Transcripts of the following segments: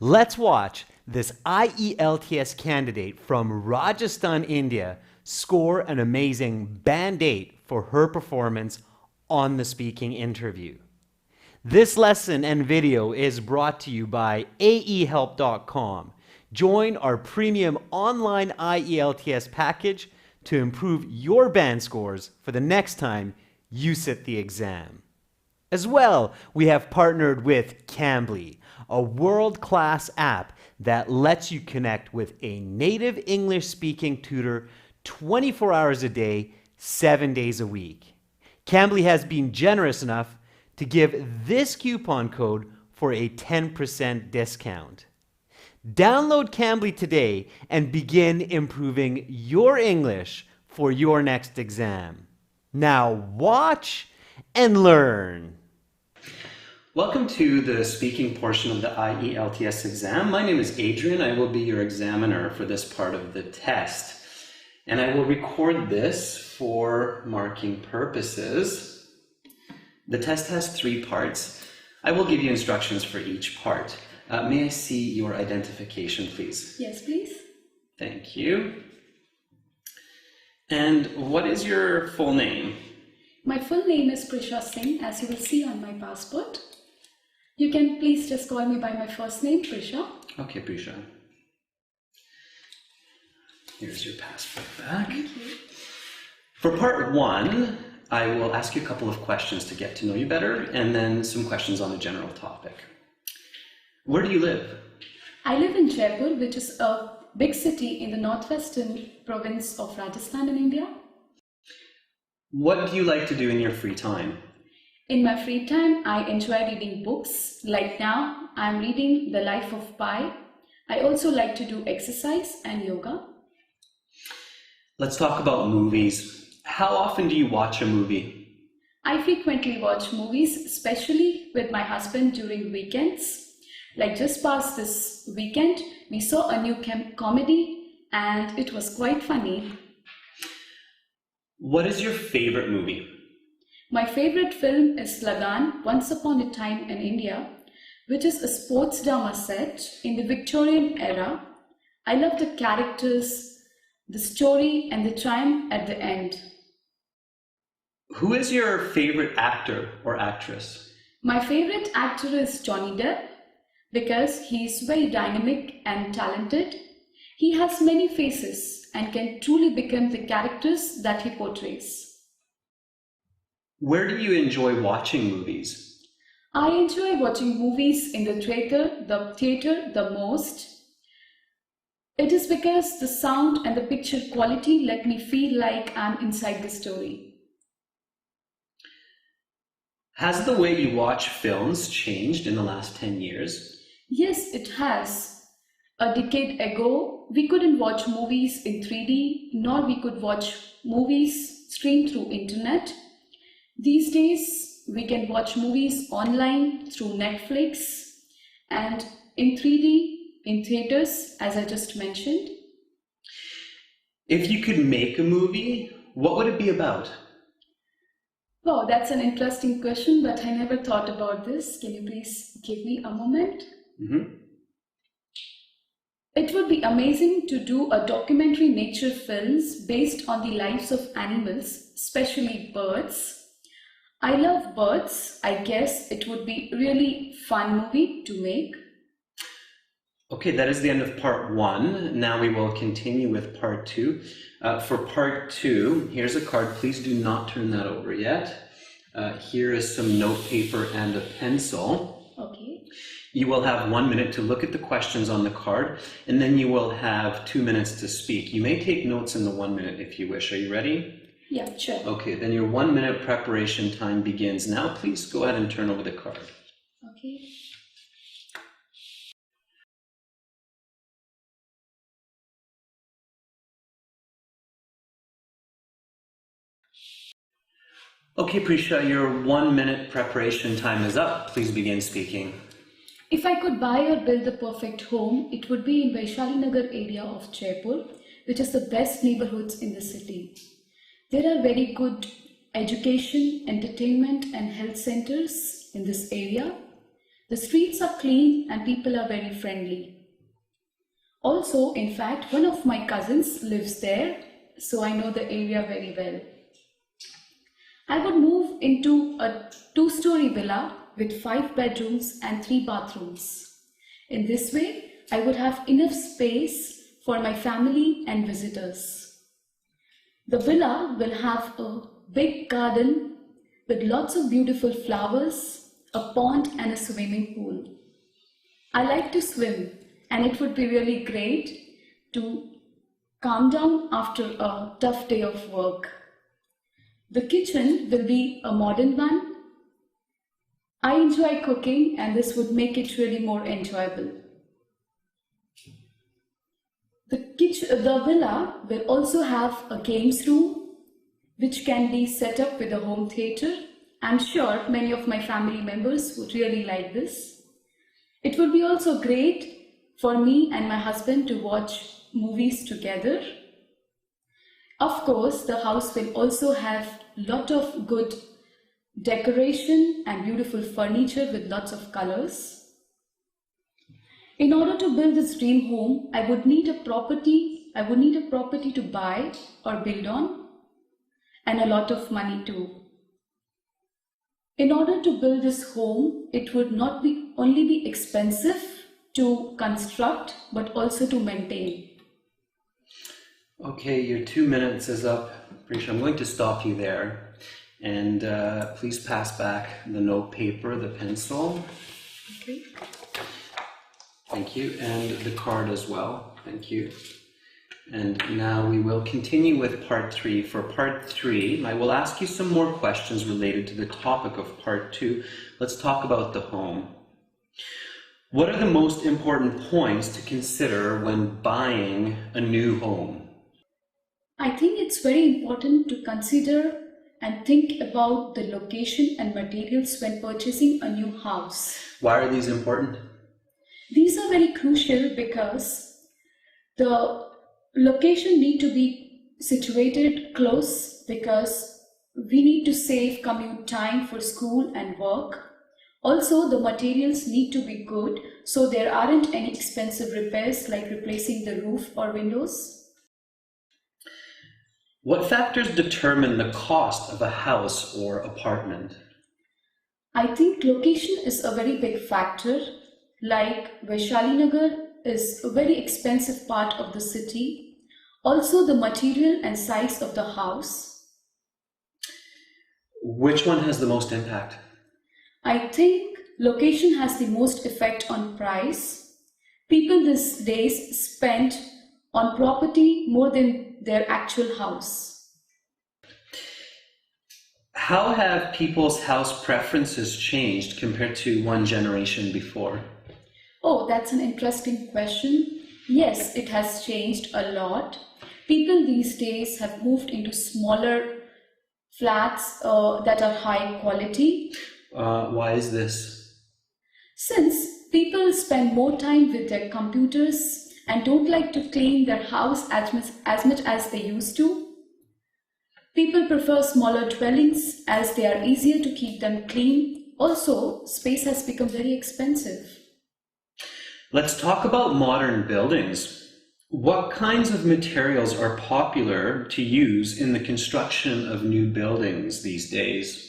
Let's watch this IELTS candidate from Rajasthan, India, score an amazing Band 8 for her performance on the speaking interview. This lesson and video is brought to you by aehelp.com. Join our premium online IELTS package to improve your band scores for the next time you sit the exam. As well, we have partnered with Cambly, a world-class app that lets you connect with a native English-speaking tutor 24 hours a day, 7 days a week. Cambly has been generous enough to give this coupon code for a 10% discount. Download Cambly today and begin improving your English for your next exam. Now watch and learn. Welcome to the speaking portion of the IELTS exam. My name is Adrian. I will be your examiner for this part of the test. And I will record this for marking purposes. The test has 3 parts. I will give you instructions for each part. May I see your identification, please? Yes, please. Thank you. And what is your full name? My full name is Prisha Singh, as you will see on my passport. You can please just call me by my first name, Prisha. Okay, Prisha. Here's your passport back. Thank you. For part 1, I will ask you a couple of questions to get to know you better, and then some questions on a general topic. Where do you live? I live in Jaipur, which is a big city in the northwestern province of Rajasthan in India. What do you like to do in your free time? In my free time, I enjoy reading books. Like now, I'm reading The Life of Pi. I also like to do exercise and yoga. Let's talk about movies. How often do you watch a movie? I frequently watch movies, especially with my husband during weekends. Like just past this weekend, we saw a new comedy and it was quite funny. What is your favorite movie? My favorite film is Lagan, Once Upon a Time in India, which is a sports drama set in the Victorian era. I love the characters, the story, and the triumph at the end. Who is your favorite actor or actress? My favorite actor is Johnny Depp because he is very dynamic and talented. He has many faces and can truly become the characters that he portrays. Where do you enjoy watching movies? I enjoy watching movies in the theater the most. It is because the sound and the picture quality let me feel like I'm inside the story. Has the way you watch films changed in the last 10 years? Yes, it has. A decade ago, we couldn't watch movies in 3D, nor we could watch movies streamed through internet. These days, we can watch movies online through Netflix and in 3D in theaters, as I just mentioned. If you could make a movie, what would it be about? Wow, that's an interesting question, but I never thought about this. Can you please give me a moment? It would be amazing to do a documentary nature films based on the lives of animals, especially birds. I love birds. I guess it would be really fun movie to make. Okay, that is the end of part 1. Now we will continue with part 2. For part 2, here's a card. Please do not turn that over yet. Here is some note paper and a pencil. Okay. You will have 1 minute to look at the questions on the card, and then you will have 2 minutes to speak. You may take notes in the 1 minute if you wish. Are you ready? Yeah, sure. Okay, then your 1 minute preparation time begins now. Please go ahead and turn over the card. Okay. Okay, Prisha, your 1 minute preparation time is up. Please begin speaking. If I could buy or build the perfect home, it would be in Vaishali Nagar area of Jaipur, which is the best neighborhoods in the city. There are very good education, entertainment and health centers in this area. The streets are clean and people are very friendly. Also, in fact, one of my cousins lives there, so I know the area very well. I would move into a 2-story villa with 5 bedrooms and 3 bathrooms. In this way, I would have enough space for my family and visitors. The villa will have a big garden with lots of beautiful flowers, a pond and a swimming pool. I like to swim, and it would be really great to calm down after a tough day of work. The kitchen will be a modern one. I enjoy cooking, and this would make it really more enjoyable. The villa will also have a games room, which can be set up with a home theater. I'm sure many of my family members would really like this. It would be also great for me and my husband to watch movies together. Of course, the house will also have a lot of good decoration and beautiful furniture with lots of colors. In order to build this dream home, I would need a property to buy or build on, and a lot of money too. In order to build this home, it would not only be expensive to construct, but also to maintain. Okay, your 2 minutes is up, Prisha. I'm going to stop you there. And please pass back the note paper, the pencil. Okay. Thank you. And the card as well. Thank you. And now we will continue with part 3. For part 3, I will ask you some more questions related to the topic of part 2. Let's talk about the home. What are the most important points to consider when buying a new home? I think it's very important to consider and think about the location and materials when purchasing a new house. Why are these important? These are very crucial because the location need to be situated close, because we need to save commute time for school and work. Also, the materials need to be good, so there aren't any expensive repairs like replacing the roof or windows. What factors determine the cost of a house or apartment? I think location is a very big factor. Like Vaishalinagar is a very expensive part of the city. Also, the material and size of the house. Which one has the most impact? I think location has the most effect on price. People these days spend on property more than their actual house. How have people's house preferences changed compared to one generation before? Oh, that's an interesting question. Yes, it has changed a lot. People these days have moved into smaller flats that are high quality. Why is this? Since people spend more time with their computers and don't like to clean their house as much as they used to. People prefer smaller dwellings as they are easier to keep them clean. Also, space has become very expensive. Let's talk about modern buildings. What kinds of materials are popular to use in the construction of new buildings these days?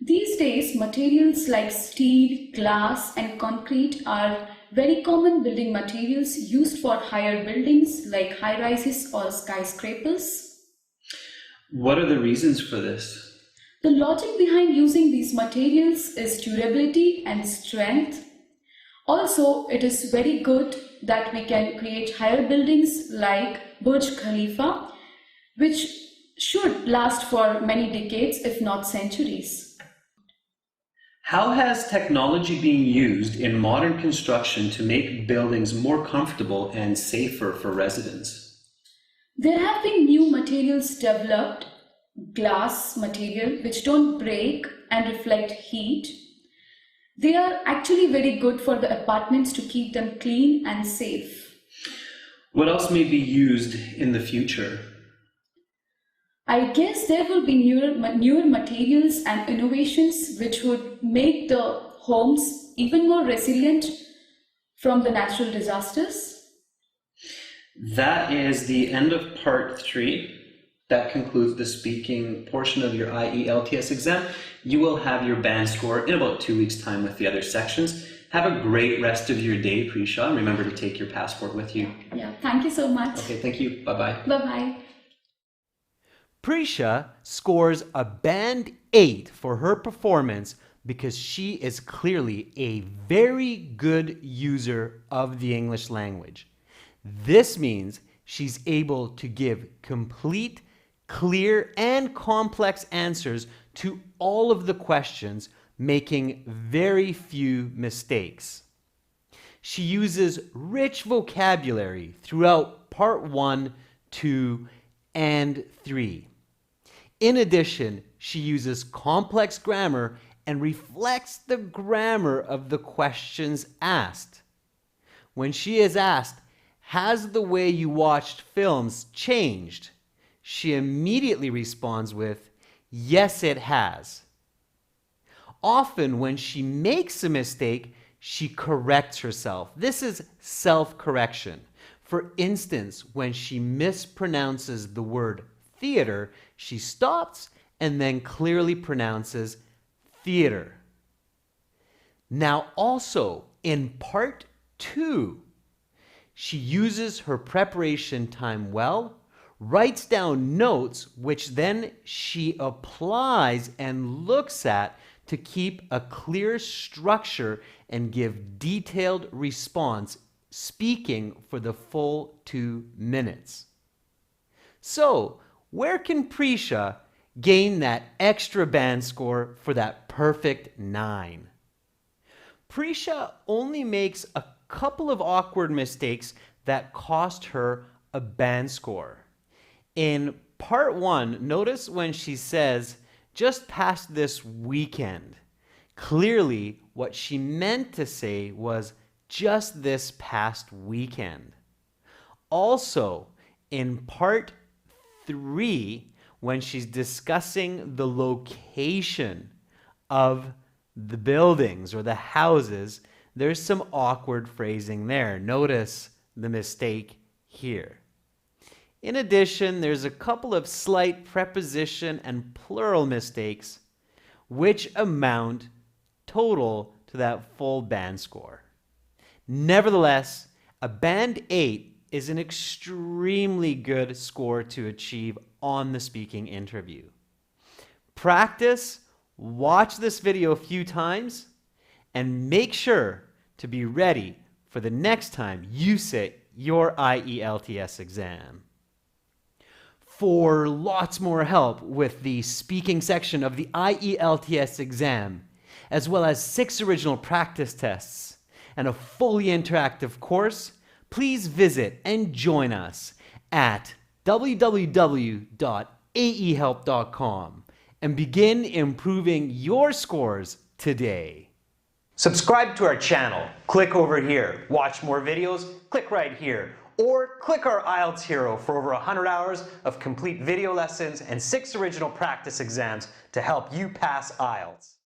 These days, materials like steel, glass, and concrete are very common building materials used for higher buildings like high-rises or skyscrapers. What are the reasons for this? The logic behind using these materials is durability and strength. Also, it is very good that we can create higher buildings like Burj Khalifa, which should last for many decades, if not centuries. How has technology been used in modern construction to make buildings more comfortable and safer for residents? There have been new materials developed, glass material, which don't break and reflect heat. They are actually very good for the apartments to keep them clean and safe. What else may be used in the future? I guess there will be newer materials and innovations which would make the homes even more resilient from the natural disasters? That is the end of part 3. That concludes the speaking portion of your IELTS exam. You will have your band score in about 2 weeks' time with the other sections. Have a great rest of your day, Prisha, and remember to take your passport with you. Yeah, thank you so much. Okay, thank you. Bye-bye. Bye-bye. Prisha scores a band 8 for her performance because she is clearly a very good user of the English language. This means she's able to give complete, clear, and complex answers to all of the questions, making very few mistakes. She uses rich vocabulary throughout part 1, 2, and 3. In addition, she uses complex grammar and reflects the grammar of the questions asked. When she is asked, "Has the way you watched films changed?" she immediately responds with, "Yes, it has." Often when she makes a mistake, she corrects herself. This is self-correction. For instance, when she mispronounces the word theater, she stops and then clearly pronounces theater. Now also in part 2, she uses her preparation time well, writes down notes, which then she applies and looks at to keep a clear structure and give detailed response, speaking for the full 2 minutes. So, where can Prisha gain that extra band score for that perfect 9? Prisha only makes a couple of awkward mistakes that cost her a band score. In part 1, notice when she says, "just past this weekend." Clearly, what she meant to say was just this past weekend. Also, in part 3, when she's discussing the location of the buildings or the houses, there's some awkward phrasing there. Notice the mistake here. In addition, there's a couple of slight preposition and plural mistakes, which amount total to that full band score. Nevertheless, a band 8 is an extremely good score to achieve on the speaking interview. Practice, watch this video a few times, and make sure to be ready for the next time you sit your IELTS exam. For lots more help with the speaking section of the IELTS exam, as well as 6 original practice tests and a fully interactive course, please visit and join us at www.aehelp.com and begin improving your scores today. Subscribe to our channel. Click over here. Watch more videos. Click right here. Or click our IELTS Hero for over 100 hours of complete video lessons and 6 original practice exams to help you pass IELTS.